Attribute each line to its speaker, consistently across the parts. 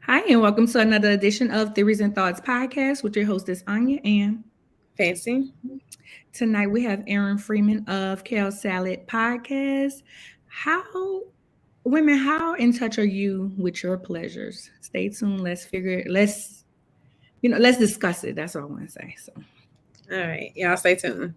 Speaker 1: Hi, and welcome to another edition of Theories and Thoughts podcast with your hostess Anya. And
Speaker 2: Fancy.
Speaker 1: tonight we have Aaron Freeman of Kale Salad Podcast. How, women, how in touch are you with your pleasures? Stay tuned. Let's discuss it. That's all I want to say. So,
Speaker 2: All right. Y'all stay tuned.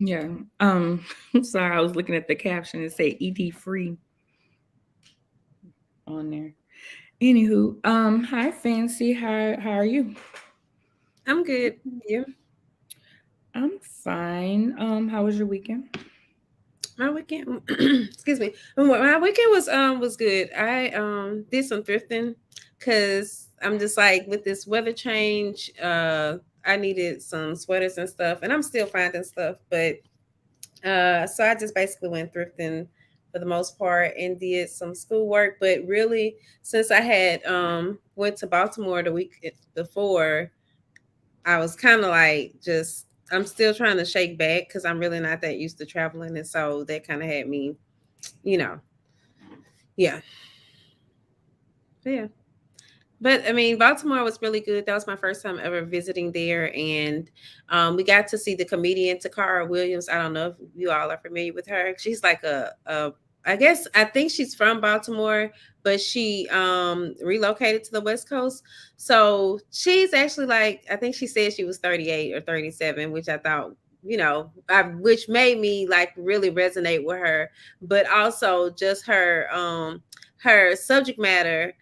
Speaker 1: yeah. I'm sorry. I was looking at the caption and say ED free on there. Anywho, hi Fancy. How are you?
Speaker 2: I'm good. You?
Speaker 1: I'm fine. How was your weekend?
Speaker 2: My weekend. Excuse me. My weekend was good. I did some thrifting because I'm just like with this weather change. I needed some sweaters and stuff, and I'm still finding stuff. But so I just basically went thrifting for the most part and did some schoolwork. But really, since I had went to Baltimore the week before, I was kind of like just I'm still trying to shake back because I'm really not that used to traveling, and so that kind of had me, you know, yeah, yeah. But I mean, Baltimore was really good. That was my first time ever visiting there, and we got to see the comedian Takara Williams. I don't know if you all are familiar with her. She's like I guess I think she's from Baltimore, but she relocated to the West Coast. So she's actually like I think she said she was 38 or 37, which I thought which made me like really resonate with her, but also just her subject matter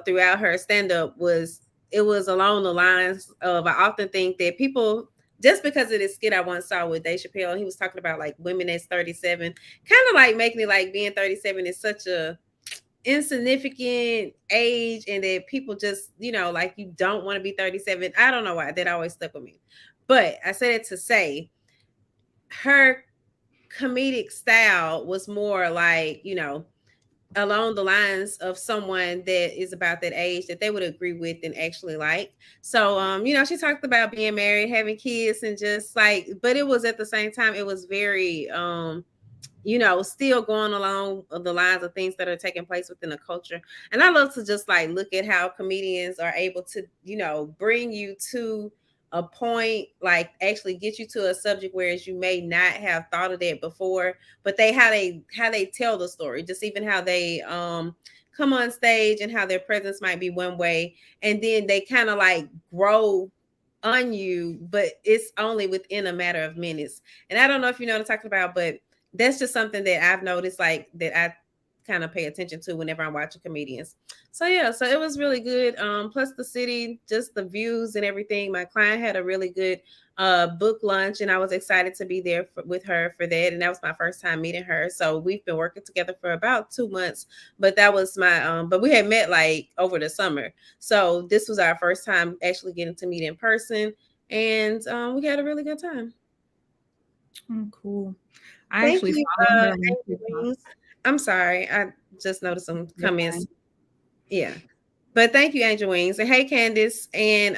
Speaker 2: throughout her stand up it was along the lines of I often think that people just because of this skit I once saw with Dave Chappelle, he was talking about like women that's 37, kind of like making it like being 37 is such a insignificant age and that people just, like you don't want to be 37. I don't know why that always stuck with me. But I said it to say her comedic style was more like, along the lines of someone that is about that age that they would agree with and actually like. So she talked about being married, having kids, and just like, but it was at the same time, it was very still going along the lines of things that are taking place within the culture. And I love to just like look at how comedians are able to, bring you to a point, like actually get you to a subject whereas you may not have thought of that before, but how they tell the story, just even how they come on stage and how their presence might be one way, and then they kind of like grow on you, but it's only within a matter of minutes. And I don't know if you know what I'm talking about, but that's just something that I've noticed, like that I kind of pay attention to whenever I'm watching comedians. So yeah, so it was really good. Plus the city, just the views and everything. My client had a really good book lunch, and I was excited to be there with her for that. And that was my first time meeting her. So we've been working together for about 2 months, but that was my but we had met like over the summer. So this was our first time actually getting to meet in person, and we had a really good time.
Speaker 1: Oh, cool. I
Speaker 2: Thank
Speaker 1: actually
Speaker 2: you,
Speaker 1: follow her on TikTok.
Speaker 2: Angel Wings. I'm sorry, I just noticed some
Speaker 1: You're
Speaker 2: comments.
Speaker 1: fine.
Speaker 2: Yeah. But thank you, Angel Wings. And hey, Candace. And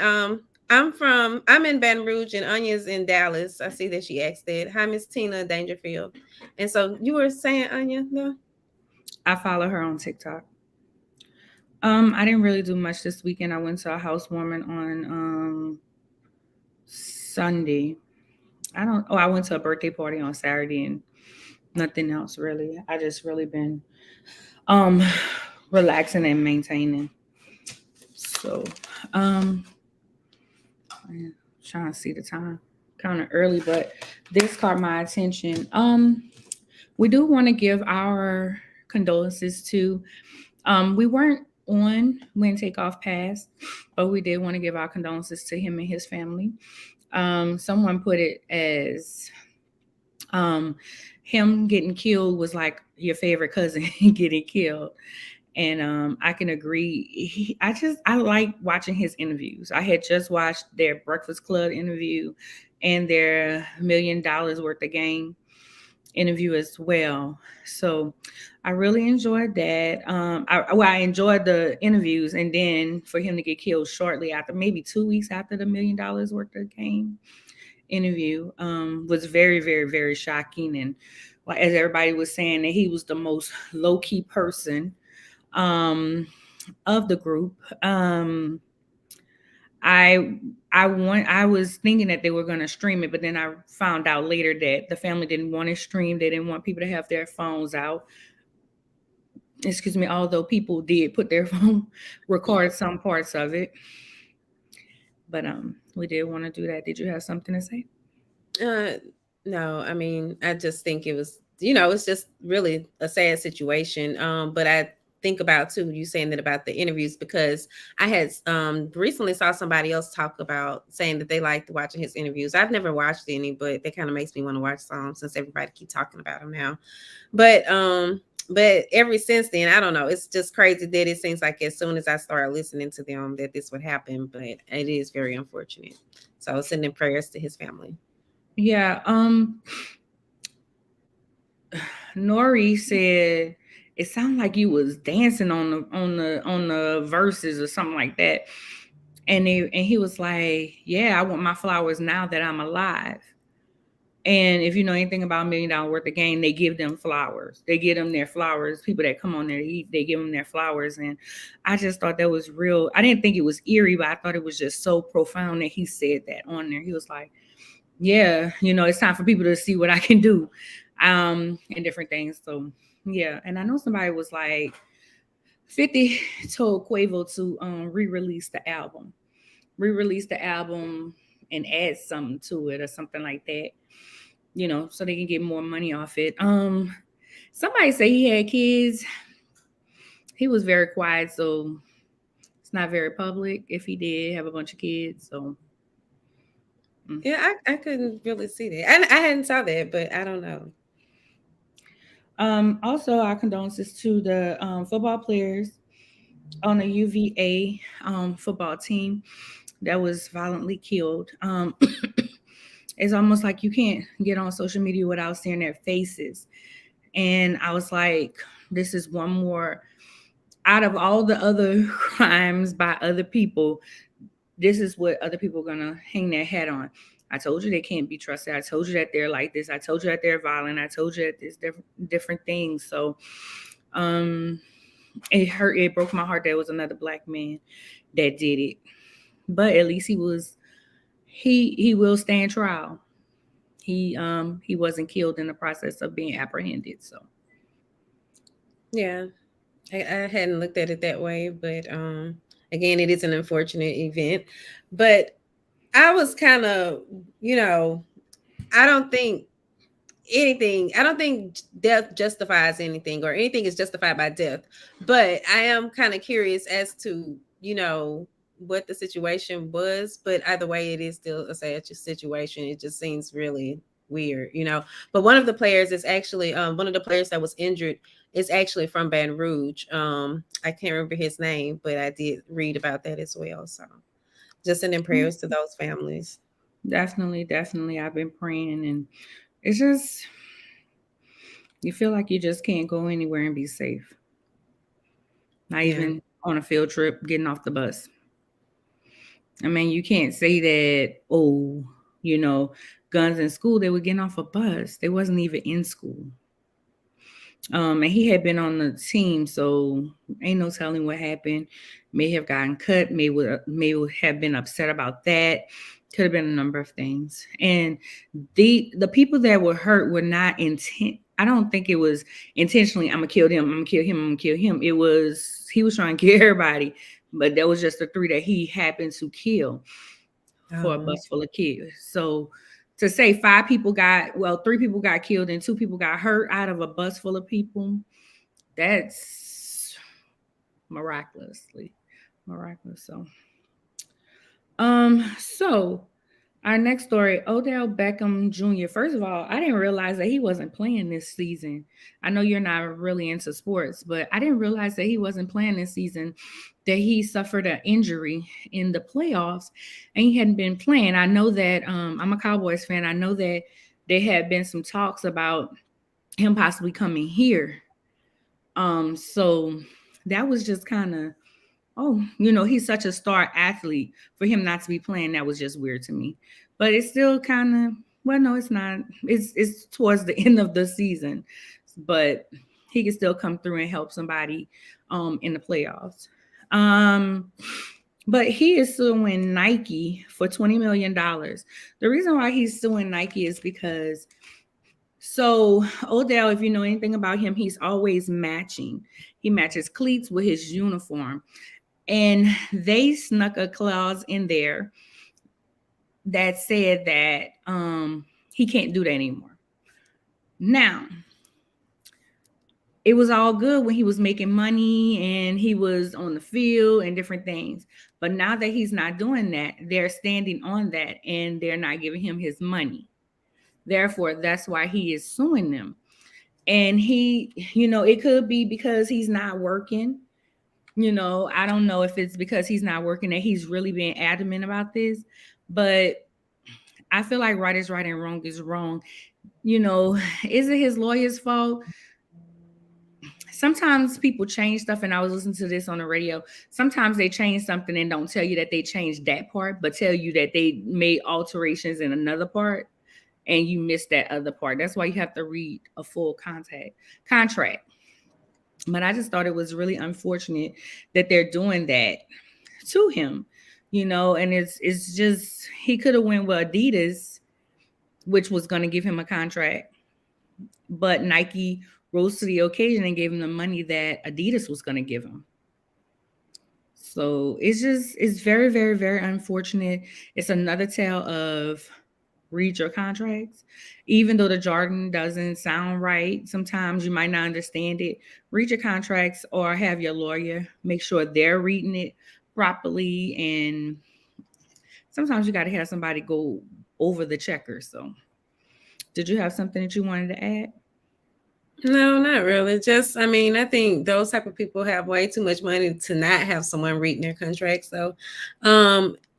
Speaker 2: I'm in Baton Rouge and Anya's in Dallas. I see that she asked that. Hi, Miss Tina Dangerfield. And so you were saying, Anya, no?
Speaker 1: I follow her on TikTok. I didn't really do much this weekend. I went to a housewarming on Sunday. I went to a birthday party on Saturday and nothing else really. I just really been um relaxing and maintaining. So I'm trying to see the time. Kind of early, but this caught my attention. We do want to give our condolences to we weren't on when takeoff passed, but we did want to give our condolences to him and his family. Someone put it as um him getting killed was like your favorite cousin getting killed. And I can agree. I like watching his interviews. I had just watched their Breakfast Club interview and their $1 million worth of game interview as well. So I really enjoyed that. I enjoyed the interviews, and then for him to get killed shortly after, maybe 2 weeks after the $1 million worth of game interview, was very, very, very shocking. And like, as everybody was saying, that he was the most low key person um, of the group. I I was thinking that they were going to stream it, but then I found out later that the family didn't want it streamed. They didn't want people to have their phones out. Excuse me. Although people did put their phone record some parts of it, but we did want to do that. Did you have something to say?
Speaker 2: Uh, no, I mean, I just think it was, it's just really a sad situation. But I think about too, you saying that about the interviews because I had recently saw somebody else talk about saying that they liked watching his interviews. I've never watched any, but that kind of makes me want to watch some since everybody keep talking about him now. But ever since then, I don't know. It's just crazy that it seems like as soon as I started listening to them that this would happen. But it is very unfortunate. So sending prayers to his family.
Speaker 1: Yeah. Nori said it sounded like you was dancing on the verses or something like that. And he was like, "Yeah, I want my flowers now that I'm alive." And if you know anything about $1 million worth of game, they give them flowers. They give them their flowers. People that come on there to eat, they give them their flowers. And I just thought that was real. I didn't think it was eerie, but I thought it was just so profound that he said that on there. He was like, "Yeah, it's time for people to see what I can do," and different things. So yeah, and I know somebody was like, 50 told Quavo to re-release the album, and add something to it or something like that, so they can get more money off it. Somebody say he had kids. He was very quiet, so it's not very public if he did have a bunch of kids. So
Speaker 2: Yeah, I couldn't really see that. I hadn't saw that, but I don't know.
Speaker 1: Also, our condolences to the football players on the UVA football team that was violently killed. It's almost like you can't get on social media without seeing their faces. And I was like, this is one more out of all the other crimes by other people. This is what other people are going to hang their hat on. I told you they can't be trusted. I told you that they're like this. I told you that they're violent. I told you that there's different things. So it hurt. It broke my heart. There was another black man that did it, but at least he will stand trial. He wasn't killed in the process of being apprehended. So
Speaker 2: Yeah, I hadn't looked at it that way, but again, it is an unfortunate event. But I was kind of, you know, I don't think I don't think death justifies anything or anything is justified by death. But I am kind of curious as to, what the situation was. But either way, it is still a sad situation. It just seems really weird. But one of the players is actually one of the players that was injured is actually from Baton Rouge. I can't remember his name, but I did read about that as well. So just sending prayers to those families.
Speaker 1: definitely, I've been praying, and it's just you feel like you just can't go anywhere and be safe. Not
Speaker 2: Yeah.
Speaker 1: even on a field trip getting off the bus. I mean, you can't say that, oh, you know, guns in school, they were getting off a bus. They wasn't even in school. And he had been on the team, so ain't no telling what happened. May have gotten cut, may have been upset about that. Could have been a number of things. And the people that were hurt were not intent. I don't think it was intentionally. I'm gonna kill him. I'm gonna kill him. I'm gonna kill him. It was he was trying to kill everybody, but that was just the three that he happened to kill for a bus full of kids. So to say three people got killed and two people got hurt out of a bus full of people, that's miraculously miraculous. So our next story, Odell Beckham Jr. First of all, I didn't realize that he wasn't playing this season. I know you're not really into sports, but I didn't realize that he wasn't playing this season, that he suffered an injury in the playoffs and he hadn't been playing. I know that I'm a Cowboys fan. I know that there had been some talks about him possibly coming here. So that was just kind of, oh, he's such a star athlete. For him not to be playing, that was just weird to me. But it's still kind of, well, no, it's not. It's towards the end of the season, but he can still come through and help somebody in the playoffs. But he is suing Nike for $20 million. The reason why he's suing Nike is because, so Odell, if you know anything about him, he's always matching. He matches cleats with his uniform. And they snuck a clause in there that said that he can't do that anymore. Now, it was all good when he was making money and he was on the field and different things. But now that he's not doing that, they're standing on that and they're not giving him his money. Therefore, that's why he is suing them. And he, it could be because he's not working. I don't know if it's because he's not working that he's really being adamant about this, but I feel like right is right and wrong is wrong. Is it his lawyer's fault? Sometimes people change stuff, and I was listening to this on the radio. Sometimes they change something and don't tell you that they changed that part, but tell you that they made alterations in another part, and you missed that other part. That's why you have to read a full contract. But I just thought it was really unfortunate that they're doing that to him, and it's just, he could have went with Adidas, which was going to give him a contract, but Nike rose to the occasion and gave him the money that Adidas was going to give him. So it's very, very, very unfortunate. It's another tale of read your contracts. Even though the jargon doesn't sound right, sometimes you might not understand it. Read your contracts or have your lawyer make sure they're reading it properly. And sometimes you got to have somebody go over the checkers. So did you have something that you wanted to add?
Speaker 2: No, not really. Just, I mean, I think those type of people have way too much money to not have someone reading their contract. So,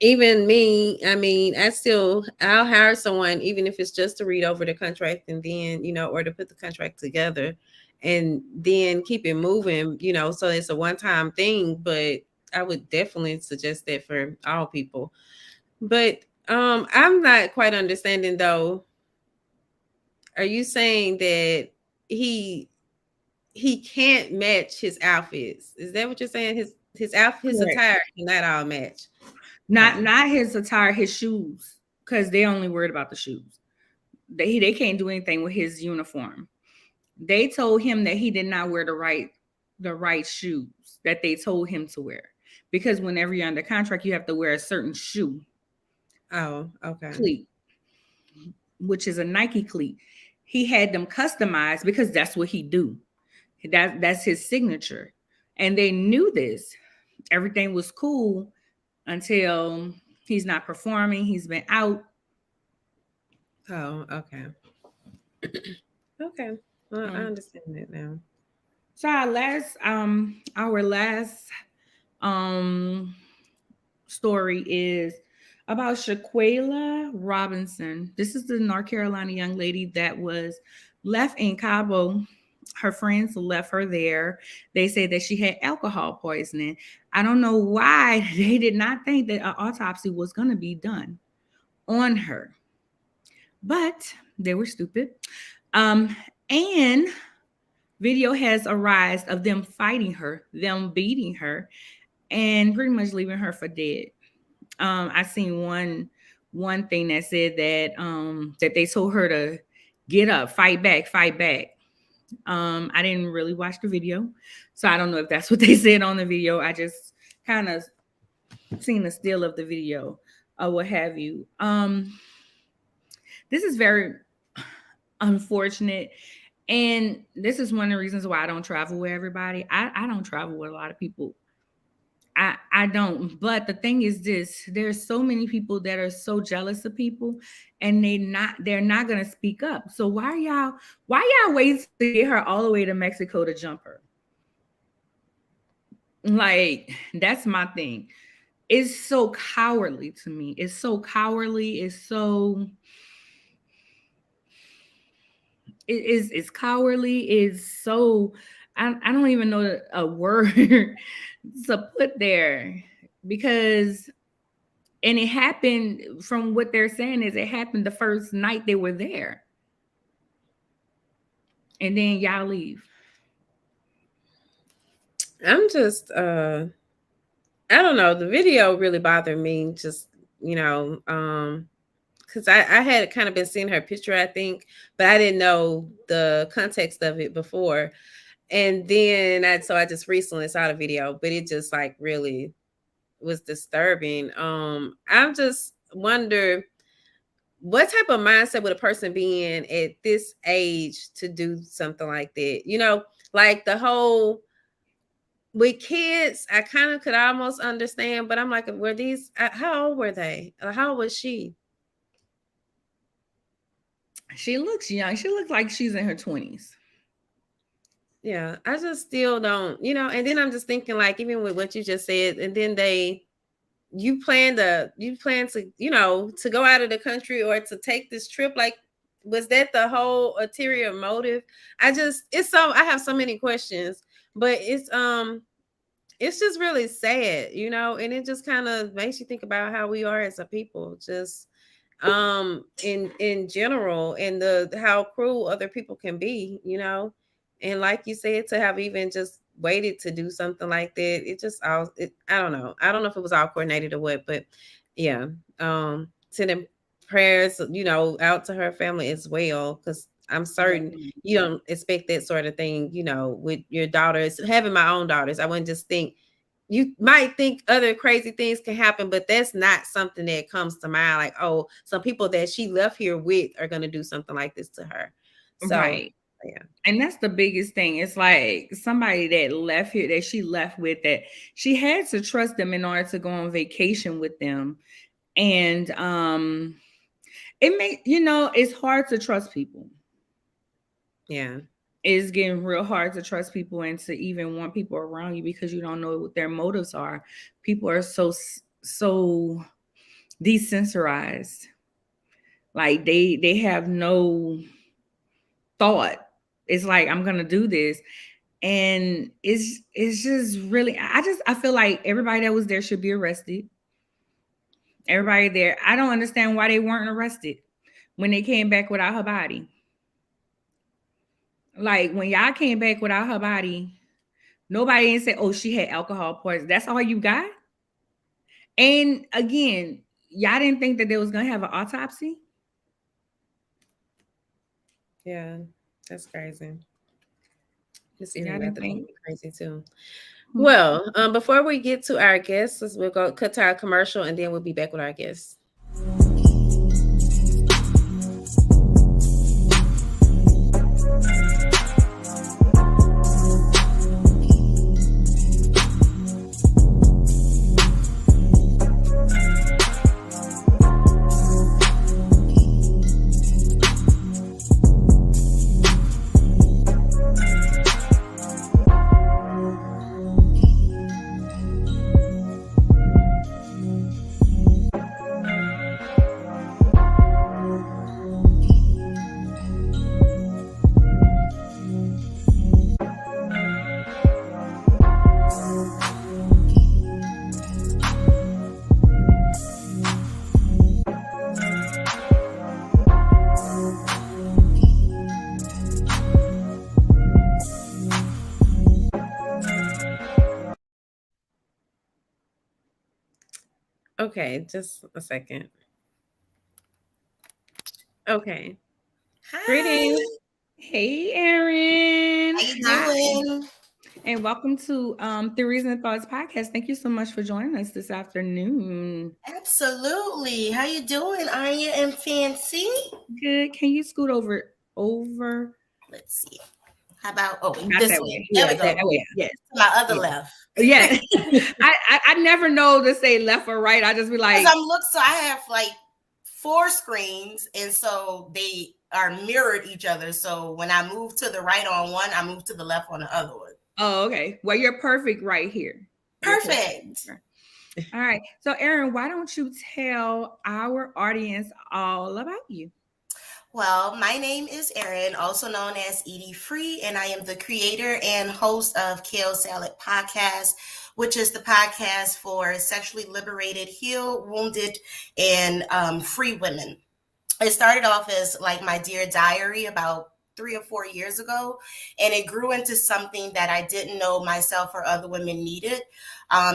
Speaker 2: even me, I mean, I'll hire someone, even if it's just to read over the contract and then, or to put the contract together and then keep it moving, so it's a one-time thing. But I would definitely suggest that for all people. But, I'm not quite understanding though. Are you saying that he can't match his outfits? Is that what you're saying? His outfit, his attire cannot all match.
Speaker 1: Not his attire, his shoes, because they only worried about the shoes. They can't do anything with his uniform. They told him that he did not wear the right shoes that they told him to wear, because whenever you're under contract, you have to wear a certain shoe.
Speaker 2: Oh, okay.
Speaker 1: Cleat, which is a Nike cleat. He had them customized because that's what he do. That's his signature. And they knew this. Everything was cool until he's not performing. He's been out.
Speaker 2: Oh, okay. Okay. Well, I understand that now.
Speaker 1: So our last story is about Shaquela Robinson. This is the North Carolina young lady that was left in Cabo Her friends left her there. They said that she had alcohol poisoning. I don't know why they did not think that an autopsy was going to be done on her, but they were stupid. And video has arisen of them fighting her, them beating her, and pretty much leaving her for dead. I seen one thing that said that they told her to get up, fight back, fight back. I didn't really watch the video, so I don't know if that's what they said on the video. I just kind of seen a still of the video or what have you. This is very unfortunate. And this is one of the reasons why I don't travel with everybody. I don't travel with a lot of people. I don't. But the thing is this, there's so many people that are so jealous of people and they're not gonna speak up. So why y'all wait to get her all the way to Mexico to jump her? Like, that's my thing. It's so cowardly to me. It's so cowardly. It's cowardly. It's so I don't even know a word to put there, because and it happened, from what they're saying, is it happened the first night they were there. And then y'all leave.
Speaker 2: I'm just I don't know. The video really bothered me, just, because I had kind of been seeing her picture, I think, but I didn't know the context of it before. And then I just recently saw the video, but it just like really was disturbing. I just wonder, what type of mindset would a person be in at this age to do something like that? Like the whole with kids, I kind of could almost understand, but I'm like, how old were they? How old was she?
Speaker 1: She looks young. She looks like she's in her 20s.
Speaker 2: Yeah, I just still don't, and then I'm just thinking, like, even with what you just said, and then you plan to, to go out of the country or to take this trip. Like, was that the whole ulterior motive? I have so many questions, but it's just really sad, and it just kind of makes you think about how we are as a people, just in general, and how cruel other people can be, and like you said, to have even just waited to do something like that, I don't know if it was all coordinated or what, but yeah, sending prayers, out to her family as well, because I'm certain you don't expect that sort of thing, with your daughters. Having my own daughters, I wouldn't just think. You might think other crazy things can happen, but that's not something that comes to mind. Like, oh, some people that she left here with are going to do something like this to her. So,
Speaker 1: right. Yeah. And that's the biggest thing. It's like somebody that left here, that she left with, that she had to trust them in order to go on vacation with them. And it's hard to trust people.
Speaker 2: Yeah.
Speaker 1: It's getting real hard to trust people and to even want people around you, because you don't know what their motives are. People are so desensibilized. Like they have no thought. It's like, I'm gonna do this, and it's just really. I feel like everybody that was there should be arrested. Everybody there. I don't understand why they weren't arrested when they came back without her body. Like, when y'all came back without her body, nobody didn't say, oh, she had alcohol poisoning. That's all you got? And again, y'all didn't think that they was going to have an autopsy?
Speaker 2: Yeah, that's crazy. This internet thing is crazy too. Mm-hmm. Well, before we get to our guests, we'll go cut to our commercial, and then we'll be back with our guests. Okay, just a second. Okay.
Speaker 3: Hi,
Speaker 2: Greetings.
Speaker 1: Hey, Erin.
Speaker 3: how you
Speaker 1: Hi.
Speaker 3: doing?
Speaker 1: And welcome to Theories and Thoughts podcast. Thank you so much for joining us this afternoon.
Speaker 3: Absolutely. How you doing, Anya and Fancy?
Speaker 1: Good. Can you scoot over?
Speaker 3: Let's see. How about
Speaker 1: Not
Speaker 3: this
Speaker 1: that
Speaker 3: way?
Speaker 1: way.
Speaker 3: There
Speaker 1: Yeah,
Speaker 3: we
Speaker 1: that
Speaker 3: go.
Speaker 1: way. Yes.
Speaker 3: My other
Speaker 1: Yeah.
Speaker 3: left.
Speaker 1: Yeah. I never know to say left or right. I just be like,
Speaker 3: So I have like 4 screens, and so they are mirrored each other. So when I move to the right on one, I move to the left on the other one.
Speaker 1: oh, okay. Well, you're perfect right here. You're
Speaker 3: Perfect.
Speaker 1: All right. So, Erin, why don't you tell our audience all about you?
Speaker 3: Well, my name is Erin, also known as Edie Free, and I am the creator and host of Kale Salad Podcast, which is the podcast for sexually liberated, healed, wounded, and free women. It started off as like my dear diary about 3 or 4 years ago, and it grew into something that I didn't know myself or other women needed.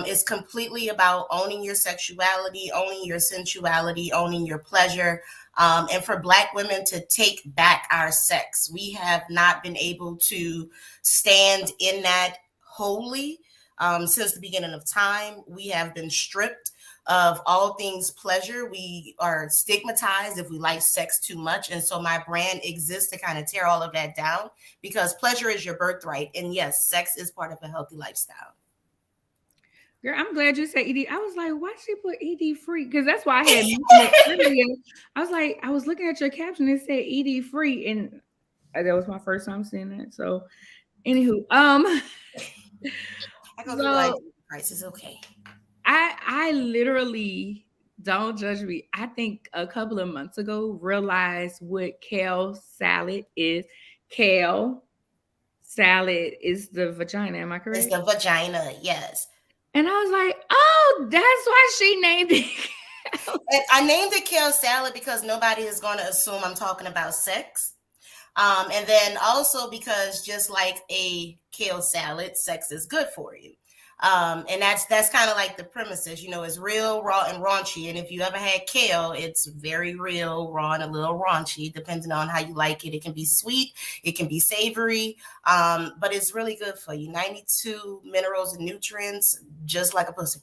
Speaker 3: It's completely about owning your sexuality, owning your sensuality, owning your pleasure, and for Black women to take back our sex. We have not been able to stand in that wholly since the beginning of time. We have been stripped of all things pleasure. We are stigmatized if we like sex too much. And so my brand exists to kind of tear all of that down, because pleasure is your birthright. And yes, sex is part of a healthy lifestyle.
Speaker 1: Girl, I'm glad you said ED. I was like, why she put ED free? Because that's why I had mentioned it earlier. I was like, I was looking at your caption. It said ED free, and that was my first time seeing that. So, anywho,
Speaker 3: I go through like
Speaker 1: so
Speaker 3: price is okay.
Speaker 1: I literally, don't judge me. I think a couple of months ago realized what kale salad is. Kale salad is the vagina. Am I
Speaker 3: It's
Speaker 1: correct?
Speaker 3: the vagina, yes.
Speaker 1: And I was like, oh, that's why she named it.
Speaker 3: And I named it kale salad because nobody is going to assume I'm talking about sex. And then also because just like a kale salad, sex is good for you. And that's kind of like the premises, it's real, raw, and raunchy. And if you ever had kale, it's very real, raw, and a little raunchy, depending on how you like it. It can be sweet, it can be savory, but it's really good for you. 92 minerals and nutrients, just like a pussy.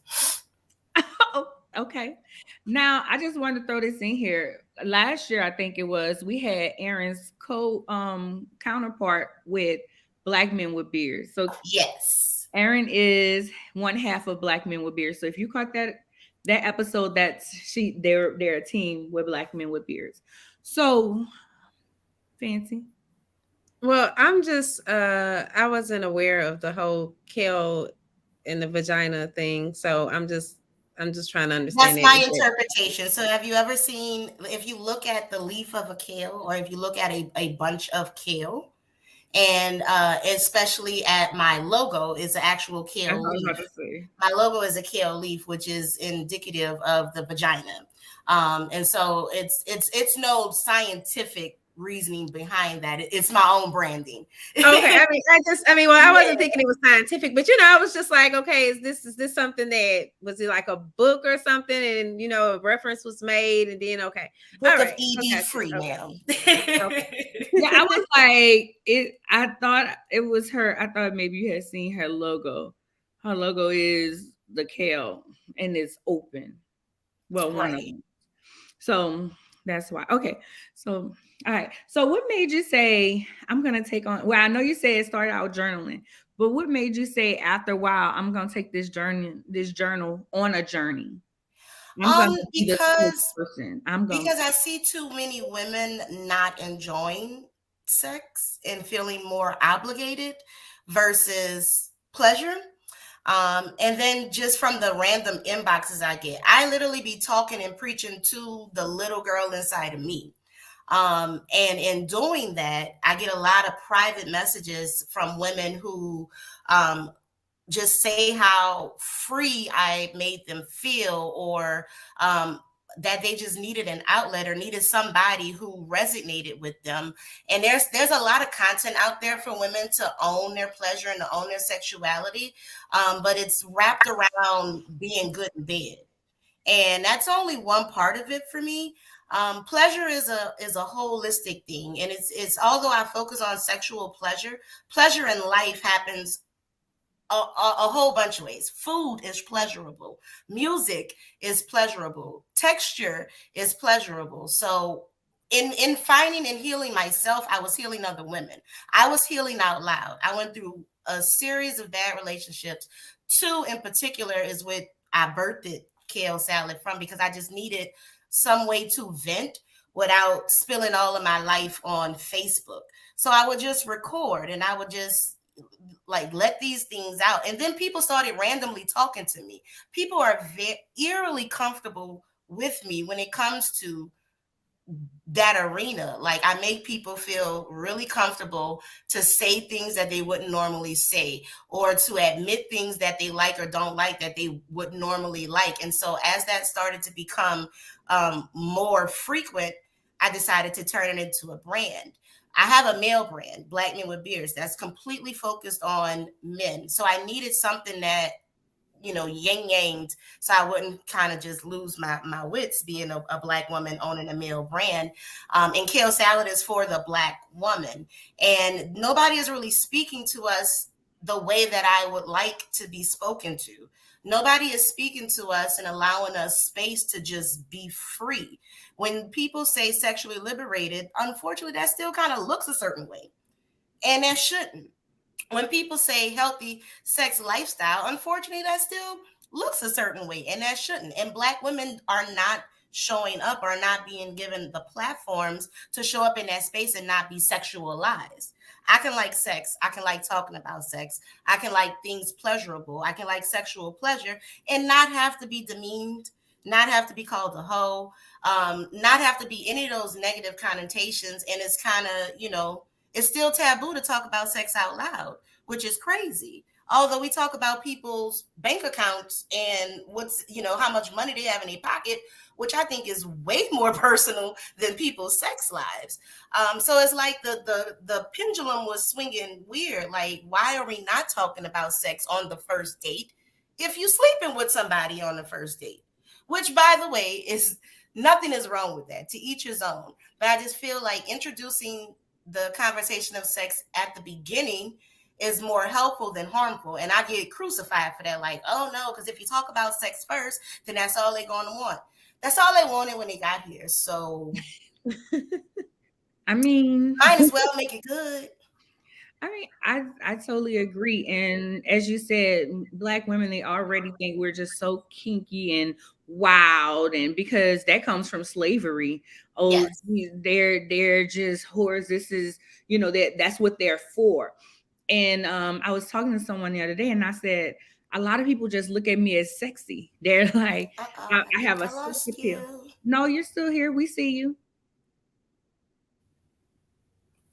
Speaker 1: Oh, okay. Now I just wanted to throw this in here. Last year, I think it was, we had Aaron's counterpart with Black Men with Beards. So
Speaker 3: Yes.
Speaker 1: Aaron is one half of Black Men with Beards. So if you caught that episode, they're a team with Black Men with Beards. So fancy.
Speaker 2: Well, I'm just I wasn't aware of the whole kale and the vagina thing, so I'm just trying to understand
Speaker 3: That's
Speaker 2: it.
Speaker 3: my interpretation. So have you ever seen, if you look at the leaf of a kale, or if you look at a bunch of kale, and especially at my logo is an actual
Speaker 1: That's
Speaker 3: kale
Speaker 1: what I was
Speaker 3: leaf.
Speaker 1: about to say.
Speaker 3: My logo is a kale leaf, which is indicative of the vagina. And so it's no scientific reasoning behind that. It's my own branding.
Speaker 2: Okay, well, I wasn't thinking it was scientific, but I was just like, okay, is this something that was it like a book or something, and a reference was made, and then okay,
Speaker 3: Book
Speaker 2: all
Speaker 3: of
Speaker 2: right,
Speaker 3: ED
Speaker 2: okay,
Speaker 3: free,
Speaker 2: okay,
Speaker 3: ma'am.
Speaker 2: okay.
Speaker 1: Yeah, I was like, I thought it was her. I thought maybe you had seen her logo. Her logo is the kale and it's open. Well, one of
Speaker 3: Right.
Speaker 1: them. So that's why. Okay. So all right. So what made you say I'm gonna take on? Well, I know you said it started out journaling, but what made you say after a while I'm gonna take this journal on a journey? I'm gonna be the
Speaker 3: Because
Speaker 1: person. I'm gonna.
Speaker 3: Because I see too many women not enjoying sex and feeling more obligated versus pleasure. And then just from the random inboxes I get, I literally be talking and preaching to the little girl inside of me. And in doing that, I get a lot of private messages from women who just say how free I made them feel, or that they just needed an outlet or needed somebody who resonated with them. And there's a lot of content out there for women to own their pleasure and to own their sexuality, but it's wrapped around being good in bed. And that's only one part of it for me. Pleasure is a holistic thing, and it's although I focus on sexual pleasure, pleasure in life happens a whole bunch of ways. Food is pleasurable. Music is pleasurable. Texture is pleasurable. So in finding and healing myself, I was healing other women. I was healing out loud. I went through a series of bad relationships. Two in particular is what I birthed Kale Salad from, because I just needed some way to vent without spilling all of my life on Facebook. So I would just record and I would just like let these things out, and then people started randomly talking to me. People are eerily comfortable with me when it comes to that arena. Like, I make people feel really comfortable to say things that they wouldn't normally say, or to admit things that they like or don't like that they would normally like. And so as that started to become more frequent, I decided to turn it into a brand. I have a male brand, Black Men with Beards, that's completely focused on men. So I needed something that, yin yanged, so I wouldn't kind of just lose my wits being a Black woman owning a male brand. And Kale Salad is for the Black woman. And nobody is really speaking to us the way that I would like to be spoken to. Nobody is speaking to us and allowing us space to just be free. When people say sexually liberated, unfortunately, that still kind of looks a certain way. And that shouldn't. When people say healthy sex lifestyle, unfortunately, that still looks a certain way, and that shouldn't. And Black women are not showing up, or not being given the platforms to show up in that space and not be sexualized. I can like sex. I can like talking about sex. I can like things pleasurable. I can like sexual pleasure and not have to be demeaned, not have to be called a hoe, not have to be any of those negative connotations. And it's kind of, it's still taboo to talk about sex out loud, which is crazy. Although we talk about people's bank accounts and how much money they have in their pocket, which I think is way more personal than people's sex lives. So it's like the pendulum was swinging weird. Like, why are we not talking about sex on the first date if you sleeping with somebody on the first date? Which, by the way, is nothing is wrong with that. To each his own. But I just feel like introducing the conversation of sex at the beginning is more helpful than harmful. And I get crucified for that. Like, oh no, because if you talk about sex first, then that's all they're going to want. That's all they wanted when they got here. So
Speaker 1: I mean,
Speaker 3: might as well make it good.
Speaker 1: I totally agree. And as you said, Black women, they already think we're just so kinky and wild, and because that comes from slavery. Oh,
Speaker 3: Yes.
Speaker 1: they're just whores. This is, that's what they're for. And I was talking to someone the other day, and I said, a lot of people just look at me as sexy. They're like, I have a sex appeal. No, you're still here. We see you.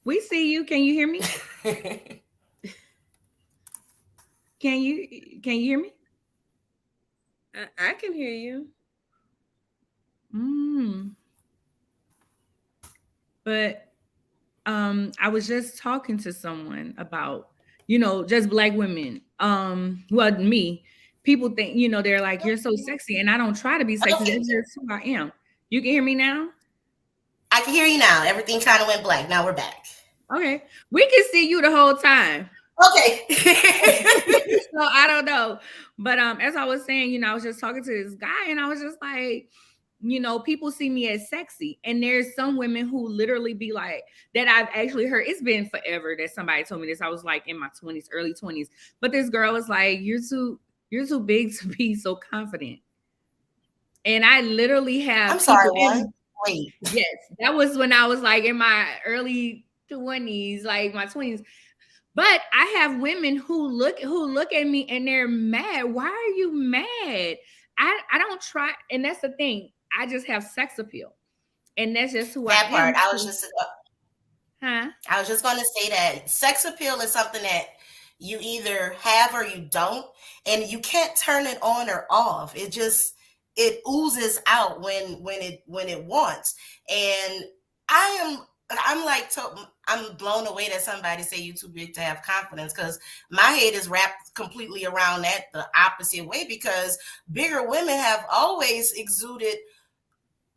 Speaker 1: We see you. Can you hear me? Can you hear me?
Speaker 2: I can hear you.
Speaker 1: But I was just talking to someone about, just Black women. Well, me. People think, they're like, you're so sexy, and I don't try to be sexy. That's just who I am. You can hear me now?
Speaker 3: I can hear you now. Everything kind of went black. Now we're back.
Speaker 1: Okay. We can see you the whole time.
Speaker 3: Okay.
Speaker 1: So I don't know. But as I was saying, I was just talking to this guy, and I was just like, people see me as sexy. And there's some women who literally be like, that I've actually heard. It's been forever that somebody told me this. I was like in my 20s, early 20s. But this girl was like, you're too big to be so confident. And I literally have.
Speaker 3: I'm sorry, what? Wait.
Speaker 1: Yes, that was when I was like in my early 20s, like my 20s. But I have women who look at me and they're mad. Why are you mad? I don't try, and that's the thing. I just have sex appeal, and that's just who I am.
Speaker 3: That part, I was just going to say that sex appeal is something that you either have or you don't, and you can't turn it on or off. It oozes out when it wants. And I am I'm like, I'm blown away that somebody say you too big to have confidence, because my head is wrapped completely around that the opposite way, because bigger women have always exuded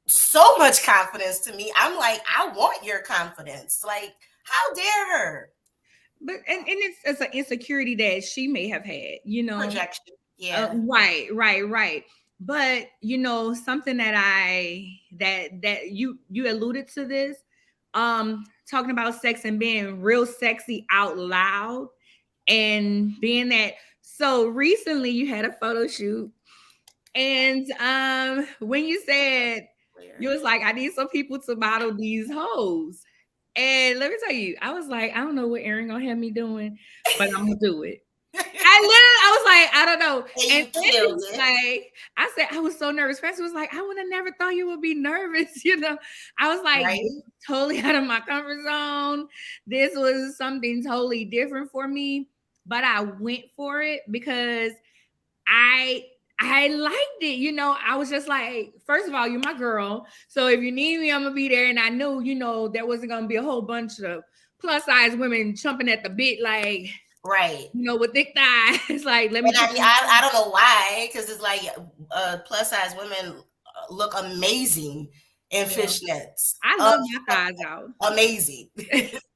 Speaker 3: so much confidence to me. I'm like, I want your confidence. Like, how dare her?
Speaker 1: But and it's an insecurity that she may have had, you know.
Speaker 3: Projection. Yeah.
Speaker 1: Right. But something that you alluded to this, talking about sex and being real sexy out loud, and being that. So recently you had a photo shoot, and when you said, you was like, I need some people to model these hoes. And let me tell you, I was like, I don't know what Erin gonna have me doing, but I'm gonna do it. I was like, I don't know.
Speaker 3: And you killed it.
Speaker 1: Like, I said, I was so nervous. Francis was like, I would have never thought you would be nervous. I was like,
Speaker 3: Right?
Speaker 1: totally out of my comfort zone. This was something totally different for me, but I went for it because I liked it. I was just like, first of all, you're my girl. So if you need me, I'm going to be there. And I knew, there wasn't going to be a whole bunch of plus size women chomping at the bit, like,
Speaker 3: right.
Speaker 1: With thick thighs. Like, let me.
Speaker 3: And I don't know why, because it's like plus size women look amazing in fishnets.
Speaker 1: I love my thighs out.
Speaker 3: Amazing.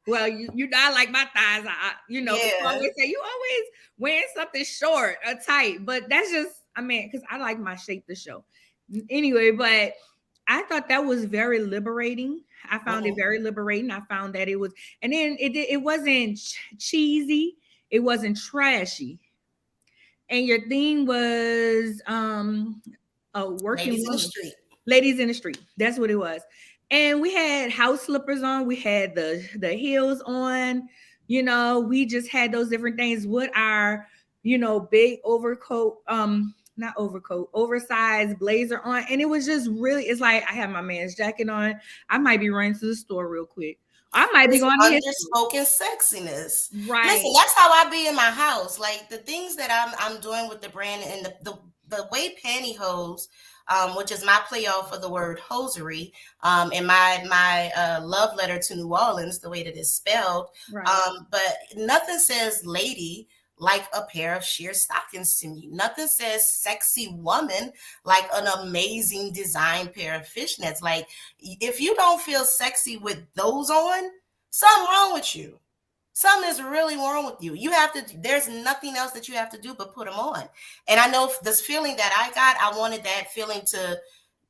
Speaker 1: Well, you not like my thighs out. You always say you always wearing something short or tight, but that's just, because I like my shape to show. Anyway, but I thought that was very liberating. I found it very liberating. I found that it was, and then it wasn't cheesy. It wasn't trashy. And your theme was working
Speaker 3: ladies in the street.
Speaker 1: Ladies in the street. That's what it was. And we had house slippers on. We had the heels on. We just had those different things with our, big overcoat, not overcoat, oversized blazer on. And it was just really, it's like I have my man's jacket on. I might be running to the store real quick. I might be going to
Speaker 3: underspoken sexiness.
Speaker 1: Right.
Speaker 3: Listen, that's how I be in my house. Like the things that I'm doing with the brand and the way pantyhose, which is my play off of the word hosiery, and my love letter to New Orleans, the way that it's spelled.
Speaker 1: Right.
Speaker 3: But nothing says lady like a pair of sheer stockings to me. Nothing says sexy woman like an amazing design pair of fishnets. Like, if you don't feel sexy with those on, something wrong with you. Something is really wrong with you. There's nothing else that you have to do but put them on. And I know this feeling that I got, I wanted that feeling to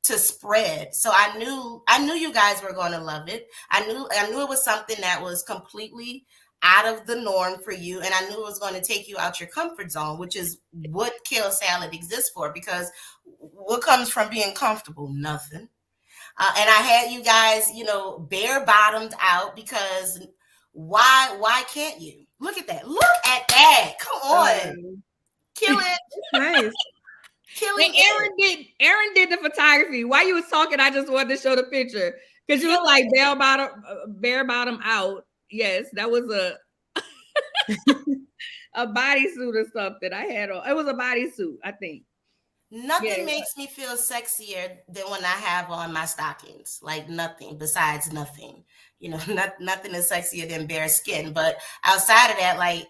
Speaker 3: spread. So I knew you guys were going to love it. I knew it was something that was completely out of the norm for you, and I knew it was going to take you out your comfort zone, which is what Kale Salad exists for, because what comes from being comfortable? Nothing. And I had you guys, bare bottomed out, because why can't you? Look at that. Come on. Kill it.
Speaker 1: Nice.
Speaker 3: Killing
Speaker 1: Erin did the photography. While you was talking, I just wanted to show the picture, because you look like bare bottom out. Yes, that was a bodysuit or something I had on. It was a bodysuit, I think.
Speaker 3: Nothing makes me feel sexier than when I have on my stockings. Like nothing besides nothing. Nothing is sexier than bare skin. But outside of that, like,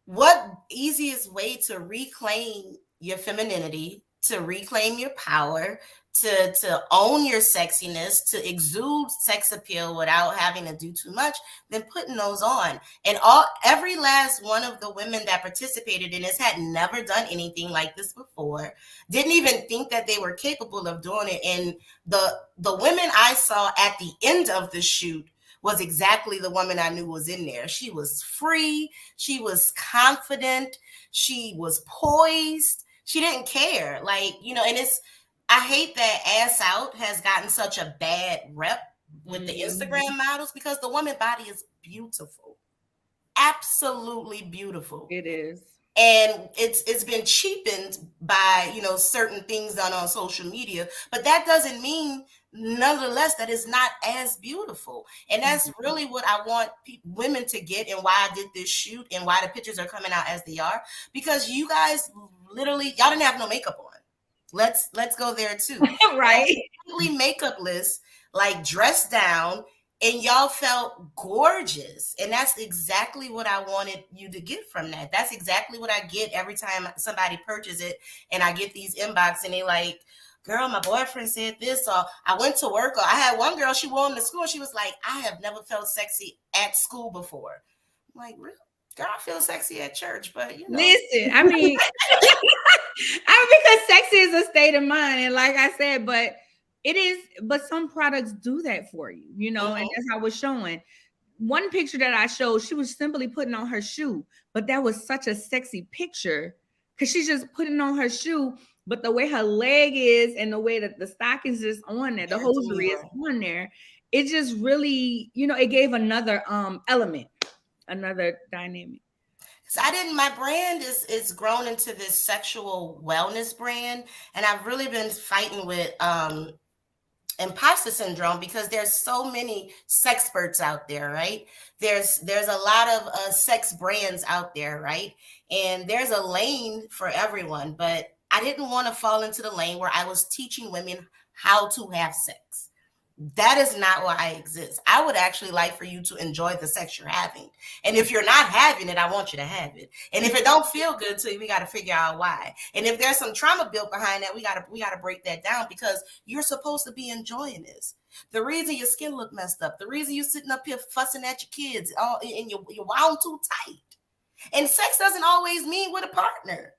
Speaker 3: what easiest way to reclaim your femininity, to reclaim your power, to own your sexiness, to exude sex appeal without having to do too much, than putting those on. And every last one of the women that participated in this had never done anything like this before, didn't even think that they were capable of doing it. And the women I saw at the end of the shoot was exactly the woman I knew was in there. She was free, she was confident, she was poised, she didn't care. Like, and I hate that ass out has gotten such a bad rep with the Instagram models, because the woman body is beautiful. Absolutely beautiful.
Speaker 1: It is.
Speaker 3: And it's been cheapened by, certain things done on social media, but that doesn't mean nonetheless that it's not as beautiful. And that's really what I want women to get, and why I did this shoot, and why the pictures are coming out as they are, because you guys literally, y'all didn't have no makeup on. Let's go there too.
Speaker 1: Right.
Speaker 3: Completely makeupless, like dressed down, and y'all felt gorgeous. And that's exactly what I wanted you to get from that. That's exactly what I get every time somebody purchases it, and I get these inbox and they like, girl, my boyfriend said this, or I went to work, or I had one girl, she wore them to school, she was like, I have never felt sexy at school before. I'm like, really? Girl, I feel sexy at church, but you know.
Speaker 1: Listen, I mean, because sexy is a state of mind, and like I said, but it is. But some products do that for you, you know, and that's how I was showing. One picture that I showed, she was simply putting on her shoe, but that was such a sexy picture because she's just putting on her shoe. But the way her leg is and the way that the stockings is on there, the hosiery is on there, it just really, you know, it gave another element, another dynamic.
Speaker 3: So my brand is grown into this sexual wellness brand, and I've really been fighting with imposter syndrome because there's so many sexperts out there, right? There's a lot of sex brands out there, right? And there's a lane for everyone, but I didn't want to fall into the lane where I was teaching women how to have sex. That is not why I exist. I would actually like for you to enjoy the sex you're having. And if you're not having it, I want you to have it. And if it don't feel good to you, we got to figure out why. And if there's some trauma built behind that, we got to break that down, because you're supposed to be enjoying this. The reason your skin look messed up, the reason you're sitting up here fussing at your kids, and you're wound too tight. And sex doesn't always mean with a partner.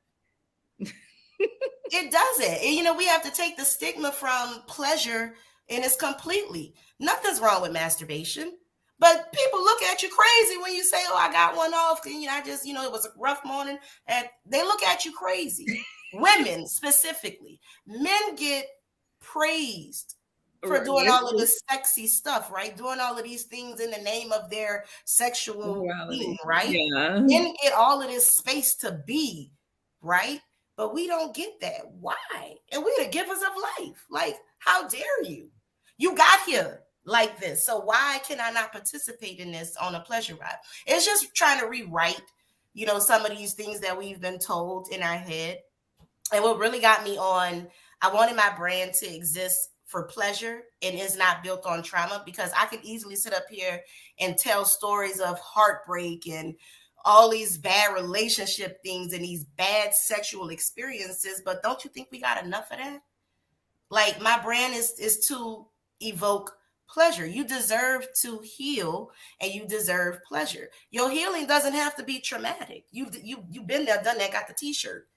Speaker 3: It doesn't. And, you know, we have to take the stigma from pleasure. And it's completely, nothing's wrong with masturbation, but people look at you crazy when you say, oh, I got one off. And, you know, it was a rough morning, and they look at you crazy. Women specifically, men get praised for doing all of this sexy stuff, right? Doing all of these things in the name of their sexual being, right?
Speaker 1: Yeah.
Speaker 3: Men get all of this space to be, right? But we don't get that. Why? And we're the givers of life. Like, how dare you? You got here like this. So why can I not participate in this on a pleasure ride? It's just trying to rewrite, you know, some of these things that we've been told in our head. And what really got me on, I wanted my brand to exist for pleasure and is not built on trauma, because I could easily sit up here and tell stories of heartbreak and all these bad relationship things and these bad sexual experiences. But don't you think we got enough of that? Like, my brand is to evoke pleasure. You deserve to heal, and you deserve pleasure. Your healing doesn't have to be traumatic. You've been there, done that, got the t-shirt.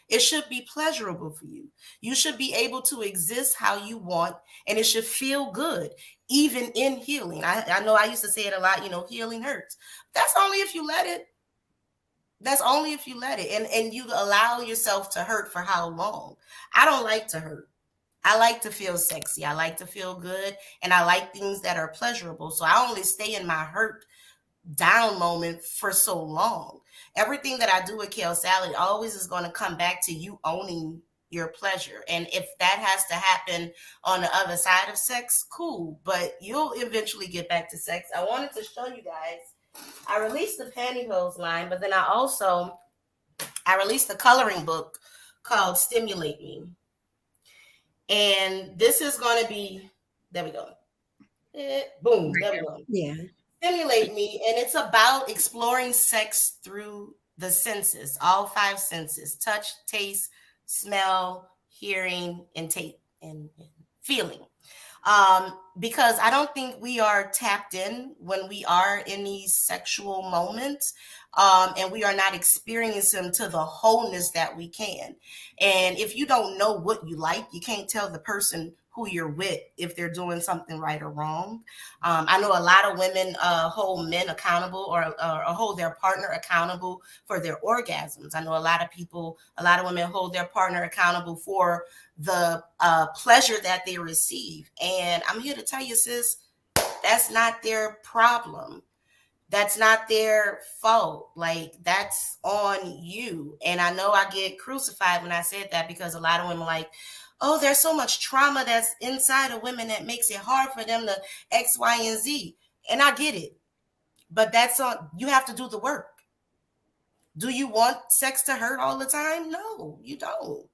Speaker 3: It should be pleasurable for you. You should be able to exist how you want, and it should feel good, even in healing. I know I used to say it a lot, you know, healing hurts. That's only if you let it. That's only if you let it. And you allow yourself to hurt for how long? I don't like to hurt. I like to feel sexy. I like to feel good. And I like things that are pleasurable. So I only stay in my hurt down moment for so long. Everything that I do with Kale Salad always is going to come back to you owning your pleasure. And if that has to happen on the other side of sex, cool. But you'll eventually get back to sex. I wanted to show you guys. I released the pantyhose line, but then I released a coloring book called Stimulate Me. And this is going to be, there we go. Boom, there we go.
Speaker 2: Yeah.
Speaker 3: Stimulate Me. And it's about exploring sex through the senses, all 5 senses: touch, taste, smell, hearing, and feeling. Because I don't think we are tapped in when we are in these sexual moments. And we are not experiencing them to the wholeness that we can. And if you don't know what you like, you can't tell the person who you're with if they're doing something right or wrong. I know a lot of women hold men accountable or hold their partner accountable for their orgasms. I know a lot of women hold their partner accountable for the pleasure that they receive. And I'm here to tell you, sis, that's not their problem. That's not their fault. Like, that's on you. And I know I get crucified when I said that, because a lot of women are like, oh, there's so much trauma that's inside of women that makes it hard for them to X, Y, and Z. And I get it. But that's on, you have to do the work. Do you want sex to hurt all the time? No, you don't.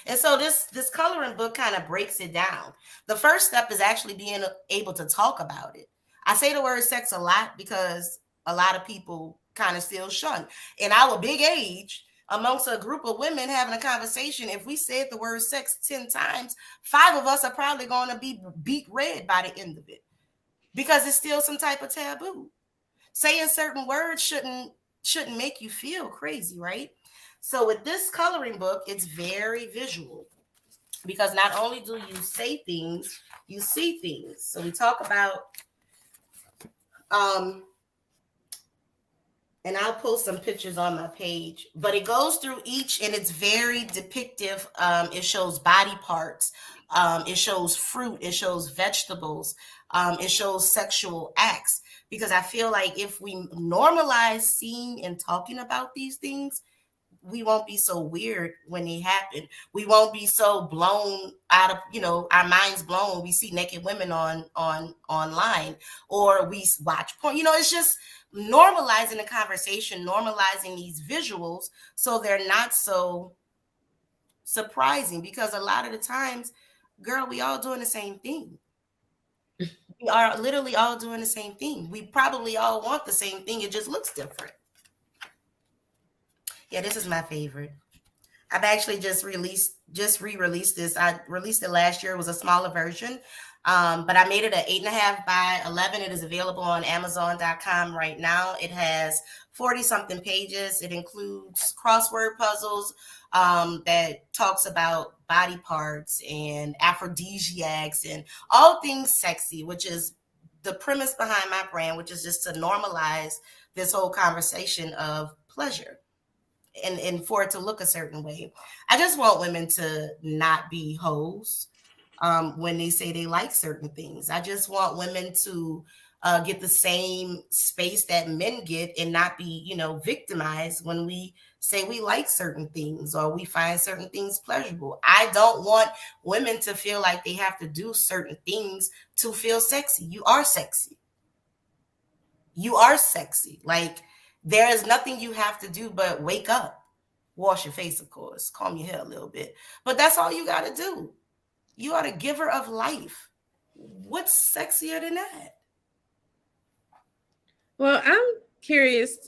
Speaker 3: And so this coloring book kind of breaks it down. The first step is actually being able to talk about it. I say the word sex a lot because a lot of people kind of still shun. In our big age, amongst a group of women having a conversation, if we said the word sex 10 times, 5 of us are probably going to be beat red by the end of it because it's still some type of taboo. Saying certain words shouldn't make you feel crazy, right? So with this coloring book, it's very visual because not only do you say things, you see things. So we talk about and I'll post some pictures on my page, but it goes through each and it's very depictive. It shows body parts, it shows fruit, it shows vegetables, it shows sexual acts. Because I feel like if we normalize seeing and talking about these things, we won't be so weird when they happen. We won't be so blown out of, our minds blown when we see naked women on online or we watch porn. It's just normalizing the conversation, normalizing these visuals so they're not so surprising, because a lot of the times, girl, we all doing the same thing. We are literally all doing the same thing. We probably all want the same thing. It just looks different. Yeah, this is my favorite. I've actually just re-released this. I released it last year. It was a smaller version, but I made it an 8.5 by 11. It is available on Amazon.com right now. It has 40-something pages. It includes crossword puzzles that talks about body parts and aphrodisiacs and all things sexy, which is the premise behind my brand, which is just to normalize this whole conversation of pleasure. And for it to look a certain way. I just want women to not be hoes when they say they like certain things. I just want women to get the same space that men get and not be, victimized when we say we like certain things or we find certain things pleasurable. I don't want women to feel like they have to do certain things to feel sexy. You are sexy. You are sexy. Like, there is nothing you have to do but wake up, wash your face, of course, comb your hair a little bit. But that's all you got to do. You are the giver of life. What's sexier than that?
Speaker 2: Well, I'm curious,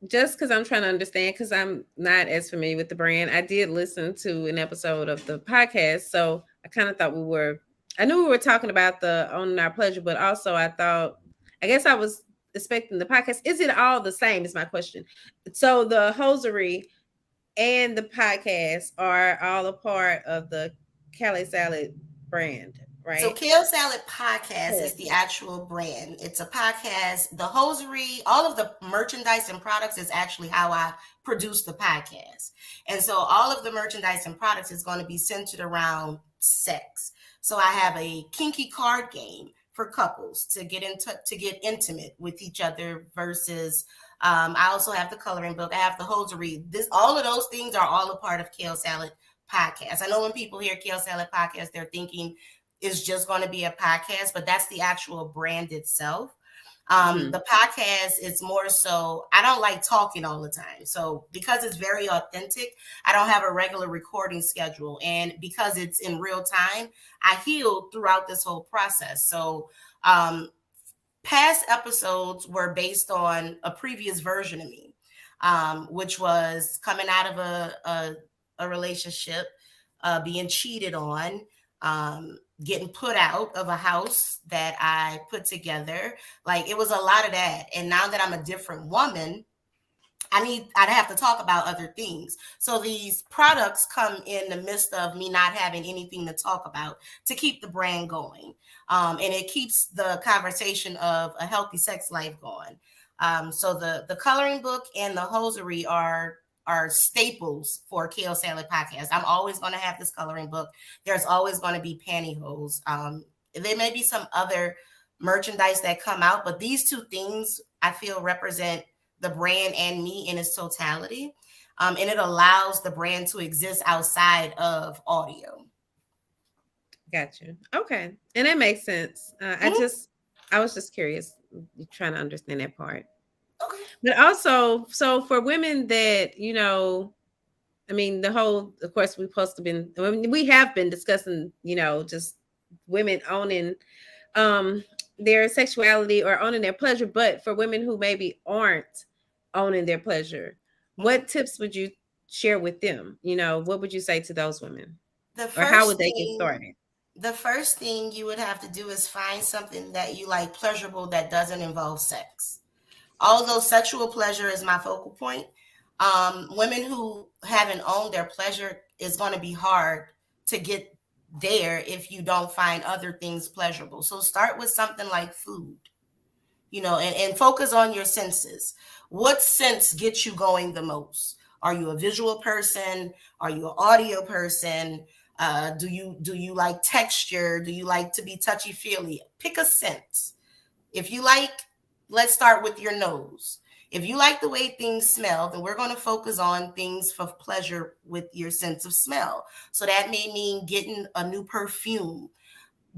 Speaker 2: just because I'm trying to understand, because I'm not as familiar with the brand. I did listen to an episode of the podcast, so I kind of thought I knew we were talking about the owning our pleasure, but also I guess I was expecting the podcast. Is it all the same is my question. So the hosiery and the podcast are all a part of the Kale Salad brand, right?
Speaker 3: So Kale Salad Podcast is the actual brand. It's a podcast. The hosiery, all of the merchandise and products is actually how I produce the podcast. And so all of the merchandise and products is going to be centered around sex. So I have a kinky card game for couples to get intimate with each other versus I also have the coloring book. I have the hosiery. All of those things are all a part of Kale Salad Podcast. I know when people hear Kale Salad Podcast, they're thinking it's just going to be a podcast, but that's the actual brand itself. The podcast is more so, I don't like talking all the time. So because it's very authentic, I don't have a regular recording schedule. And because it's in real time, I healed throughout this whole process. So past episodes were based on a previous version of me, which was coming out of a relationship, being cheated on, getting put out of a house that I put together. Like, it was a lot of that. And now that I'm a different woman, I'd have to talk about other things. So these products come in the midst of me not having anything to talk about to keep the brand going. And it keeps the conversation of a healthy sex life going. So the coloring book and the hosiery are staples for Kale Salad Podcast. I'm always going to have this coloring book. There's always going to be pantyhose. There may be some other merchandise that come out, but these two things I feel represent the brand and me in its totality. And it allows the brand to exist outside of audio.
Speaker 2: Got you. Okay. And that makes sense. I was just curious, trying to understand that part.
Speaker 3: Okay.
Speaker 2: But also, so for women that, of course, we have been discussing, just women owning their sexuality or owning their pleasure, but for women who maybe aren't owning their pleasure, what tips would you share with them? What would you say to those women?
Speaker 3: The
Speaker 2: Or how would
Speaker 3: first
Speaker 2: they get
Speaker 3: thing
Speaker 2: started?
Speaker 3: the first thing you would have to do is find something that you like pleasurable that doesn't involve sex. Although sexual pleasure is my focal point, women who haven't owned their pleasure is going to be hard to get there if you don't find other things pleasurable. So start with something like food, and focus on your senses. What sense gets you going the most? Are you a visual person? Are you an audio person? Do you like texture? Do you like to be touchy feely? Pick a sense. If you like, let's start with your nose. If you like the way things smell, then we're going to focus on things for pleasure with your sense of smell. So that may mean getting a new perfume,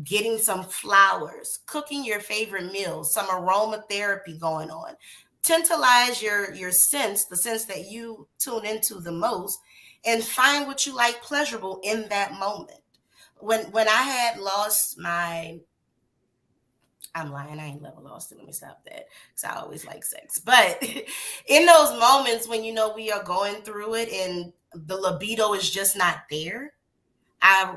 Speaker 3: getting some flowers, cooking your favorite meals, some aromatherapy going on. Tantalize your sense, the sense that you tune into the most, and find what you like pleasurable in that moment. When I had lost my I'm lying. I ain't never lost it. Let me stop that because I always like sex. But in those moments when we are going through it and the libido is just not there, I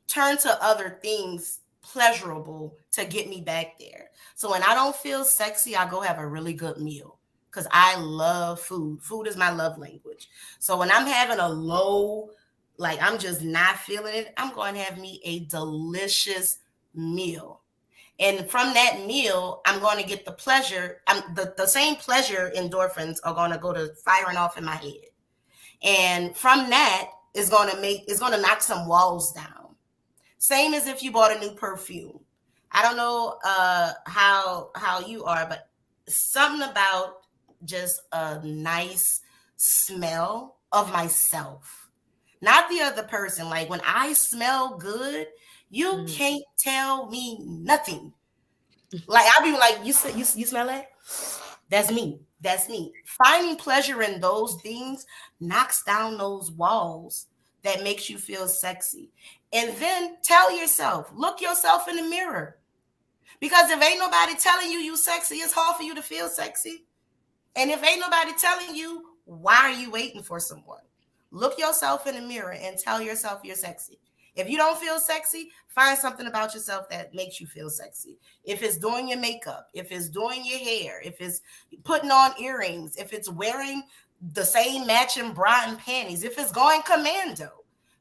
Speaker 3: turn to other things pleasurable to get me back there. So when I don't feel sexy, I go have a really good meal because I love food. Food is my love language. So when I'm having a low, like I'm just not feeling it, I'm going to have me a delicious meal. And from that meal, I'm going to get the pleasure. The same pleasure endorphins are going to go to firing off in my head. And from that, it's going to knock some walls down. Same as if you bought a new perfume. I don't know how you are, but something about just a nice smell of myself, not the other person. Like when I smell good, you can't tell me nothing. Like I'll be like, you smell that? That's me. That's me. Finding pleasure in those things knocks down those walls that makes you feel sexy. And then tell yourself, look yourself in the mirror. Because if ain't nobody telling you sexy, it's hard for you to feel sexy. And if ain't nobody telling you, why are you waiting for someone? Look yourself in the mirror and tell yourself you're sexy. If you don't feel sexy, find something about yourself that makes you feel sexy. If it's doing your makeup, if it's doing your hair, if it's putting on earrings, if it's wearing the same matching bra and panties, if it's going commando,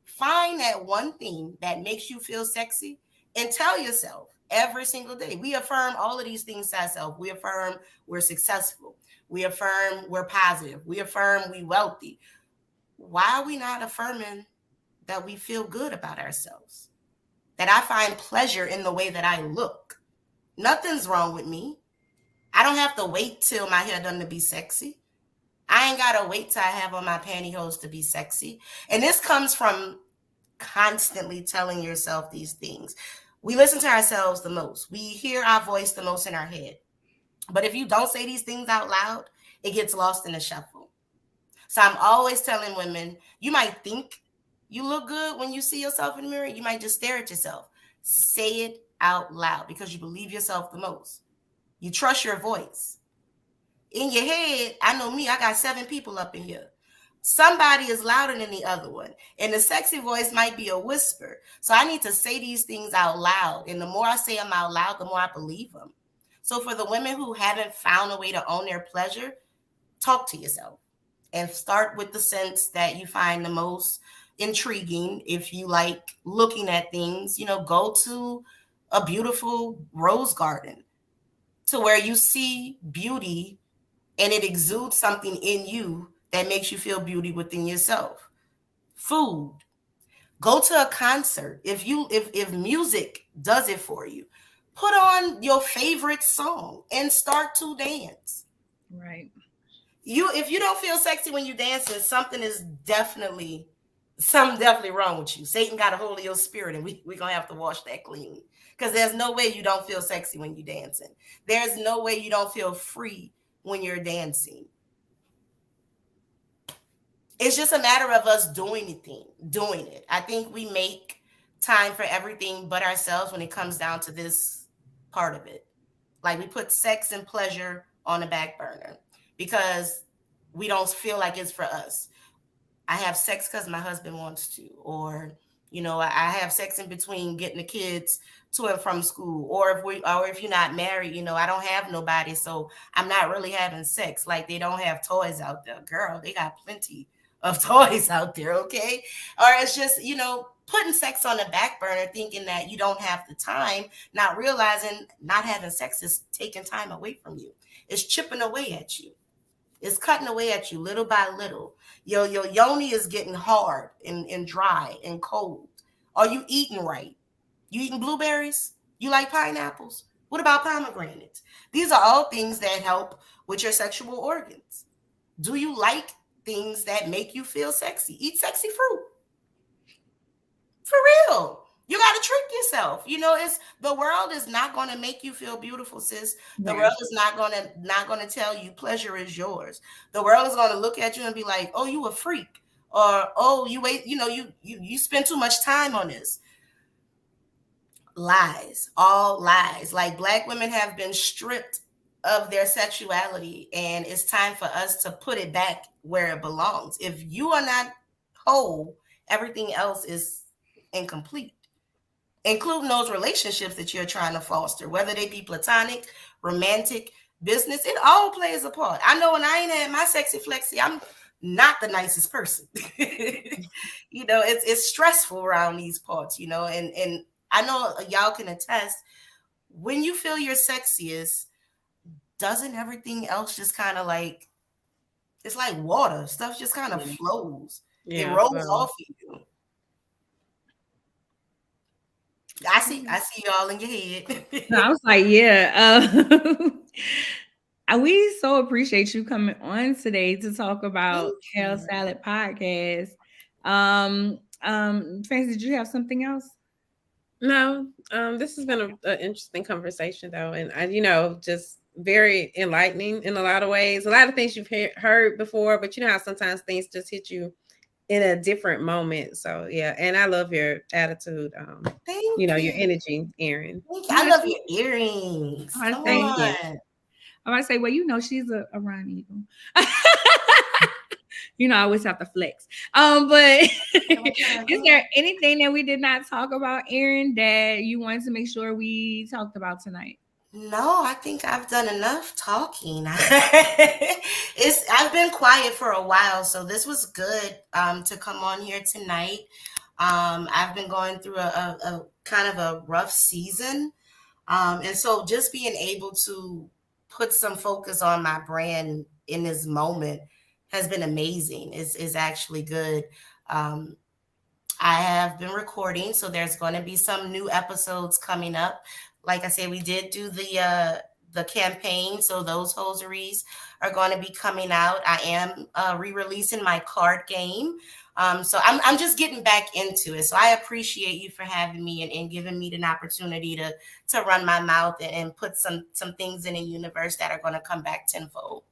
Speaker 3: find that one thing that makes you feel sexy and tell yourself every single day. We affirm all of these things to ourselves. We affirm we're successful. We affirm we're positive. We affirm we're wealthy. Why are we not affirming that we feel good about ourselves? That I find pleasure in the way that I look. Nothing's wrong with me. I don't have to wait till my hair done to be sexy. I ain't got to wait till I have on my pantyhose to be sexy. And this comes from constantly telling yourself these things. We listen to ourselves the most. We hear our voice the most in our head. But if you don't say these things out loud, it gets lost in the shuffle. So I'm always telling women, you might think you look good when you see yourself in the mirror. You might just stare at yourself. Say it out loud because you believe yourself the most. You trust your voice. In your head, I know me, I got 7 people up in here. Somebody is louder than the other one. And the sexy voice might be a whisper. So I need to say these things out loud. And the more I say them out loud, the more I believe them. So for the women who haven't found a way to own their pleasure, talk to yourself and start with the sense that you find the most intriguing. If you like looking at things, go to a beautiful rose garden to where you see beauty and it exudes something in you that makes you feel beauty within yourself. Food. Go to a concert. If music does it for you, put on your favorite song and start to dance.
Speaker 1: Right.
Speaker 3: If you don't feel sexy when you dancing, something definitely wrong with you. Satan got a hold of your spirit, and we're gonna have to wash that clean. Because there's no way you don't feel sexy when you're dancing. There's no way you don't feel free when you're dancing. It's just a matter of us doing it. I think we make time for everything but ourselves when it comes down to this part of it. Like we put sex and pleasure on the back burner because we don't feel like it's for us. I have sex because my husband wants to, or I have sex in between getting the kids to and from school, or if you're not married, I don't have nobody, so I'm not really having sex. Like they don't have toys out there, girl. They got plenty of toys out there, okay? Or it's just putting sex on the back burner, thinking that you don't have the time, not realizing not having sex is taking time away from you. It's chipping away at you. It's cutting away at you little by little. Your yoni is getting hard and dry and cold. Are you eating right? You eating blueberries? You like pineapples? What about pomegranates? These are all things that help with your sexual organs. Do you like things that make you feel sexy? Eat sexy fruit. For real. You got to trick yourself. It's the world is not going to make you feel beautiful, sis. The world is not going to tell you pleasure is yours. The world is going to look at you and be like, "Oh, you a freak," or "Oh, you wait, you spend too much time on this." Lies, all lies. Like Black women have been stripped of their sexuality, and it's time for us to put it back where it belongs. If you are not whole, everything else is incomplete, including those relationships that you're trying to foster, whether they be platonic, romantic, business. It all plays a part. I know when I ain't had my sexy flexy, I'm not the nicest person. It's stressful around these parts, and I know y'all can attest, when you feel your sexiest, doesn't everything else just kind of like, it's like water. Stuff just kind of flows. It rolls off of you. I see y'all in your head.
Speaker 1: No, I was like, yeah. We so appreciate you coming on today to talk about Kale Salad Podcast. Fancy, did you have something else?
Speaker 2: No, this has been an interesting conversation though, and I, just very enlightening in a lot of ways. A lot of things you've heard before, but you know how sometimes things just hit you in a different moment. So yeah, and I love your attitude.
Speaker 3: Thank you.
Speaker 2: Your energy, Erin.
Speaker 3: I love your earrings.
Speaker 1: Thank you. I might say, well, she's a Ryan Eagle. I always have to flex. But is there anything that we did not talk about, Erin, that you wanted to make sure we talked about tonight?
Speaker 3: No, I think I've done enough talking. I've been quiet for a while, so this was good to come on here tonight. I've been going through a kind of a rough season. And so just being able to put some focus on my brand in this moment has been amazing. Is actually good. I have been recording, so there's going to be some new episodes coming up. Like I said, we did do the campaign, so those hosaries are going to be coming out. I am re-releasing my card game. So I'm just getting back into it. So I appreciate you for having me and giving me an opportunity to run my mouth and put some things in the universe that are going to come back tenfold.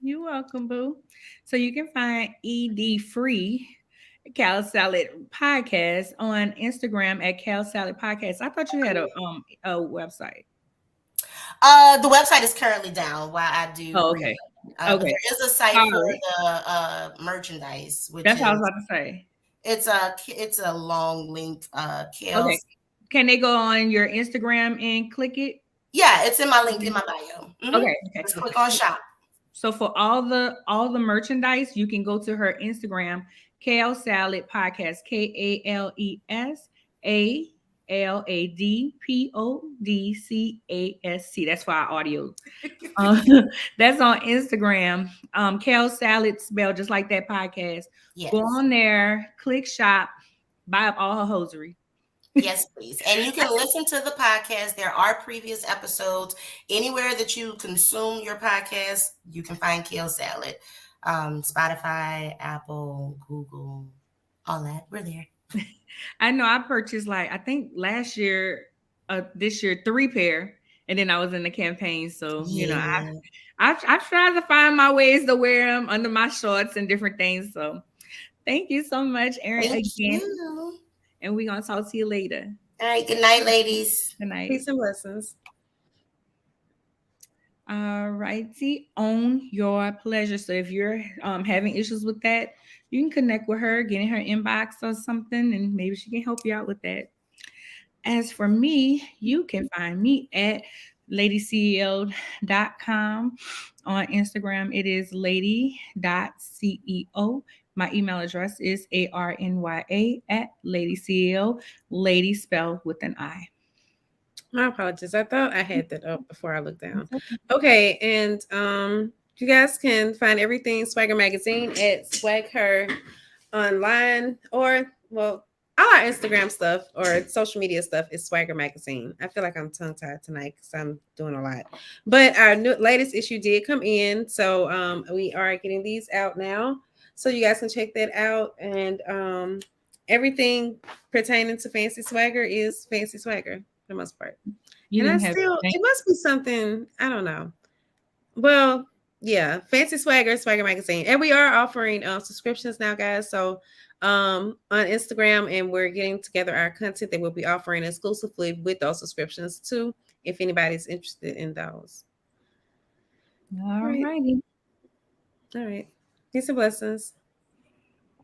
Speaker 1: You're welcome, boo. So you can find ED Free Kale Salad Podcast on Instagram at Kale Salad Podcast. I thought you had a website.
Speaker 3: The website is currently down while I do.
Speaker 1: Oh, okay.
Speaker 3: There is a site for the merchandise.
Speaker 1: That's what I was about to say.
Speaker 3: It's a long link. Kale.
Speaker 1: Okay. Can they go on your Instagram and click it?
Speaker 3: Yeah, it's in my link in my bio. Mm-hmm.
Speaker 1: Okay.
Speaker 3: Just click on shop.
Speaker 1: So for all the merchandise, you can go to her Instagram, Kale Salad Podcast, KaleSaladPodcast. That's for our audio. That's on Instagram. Kale Salad spelled just like that podcast. Yes. Go on there, click shop, buy up all her hosiery.
Speaker 3: Yes, please. And you can listen to the podcast. There are previous episodes. Anywhere that you consume your podcast, you can find Kale Salad. Spotify, Apple, Google, all that. We're there.
Speaker 1: I know I purchased I think last year, this year, 3 pair. And then I was in the campaign. So, I've tried to find my ways to wear them under my shorts and different things. So thank you so much, Erin, again.
Speaker 3: You.
Speaker 1: And we're going to talk to you later.
Speaker 3: All right. Good night, ladies.
Speaker 1: Good night.
Speaker 2: Peace and blessings.
Speaker 1: All righty, own your pleasure. So if you're having issues with that, you can connect with her, get in her inbox or something, and maybe she can help you out with that. As for me, you can find me at ladyceo.com. On Instagram, it is lady.ceo. My email address is arnya@ladyceo, lady spelled with an I.
Speaker 2: My apologies. I thought I had that up before I looked down. Okay, and you guys can find everything Swagger Magazine at Swag Her online, or well, all our Instagram stuff or social media stuff is Swagger Magazine. I feel like I'm tongue tied tonight because I'm doing a lot. But our latest issue did come in, so we are getting these out now, so you guys can check that out. And everything pertaining to Fancy Swagger is Fancy Swagger for the most part.
Speaker 1: You
Speaker 2: And I
Speaker 1: didn't have
Speaker 2: still, it must be something, I don't know. Well, yeah, Fancy Swagger, Swagger Magazine. And we are offering subscriptions now, guys. So on Instagram, and we're getting together our content that we'll be offering exclusively with those subscriptions too, if anybody's interested in those.
Speaker 1: All righty.
Speaker 2: All right. Peace and blessings.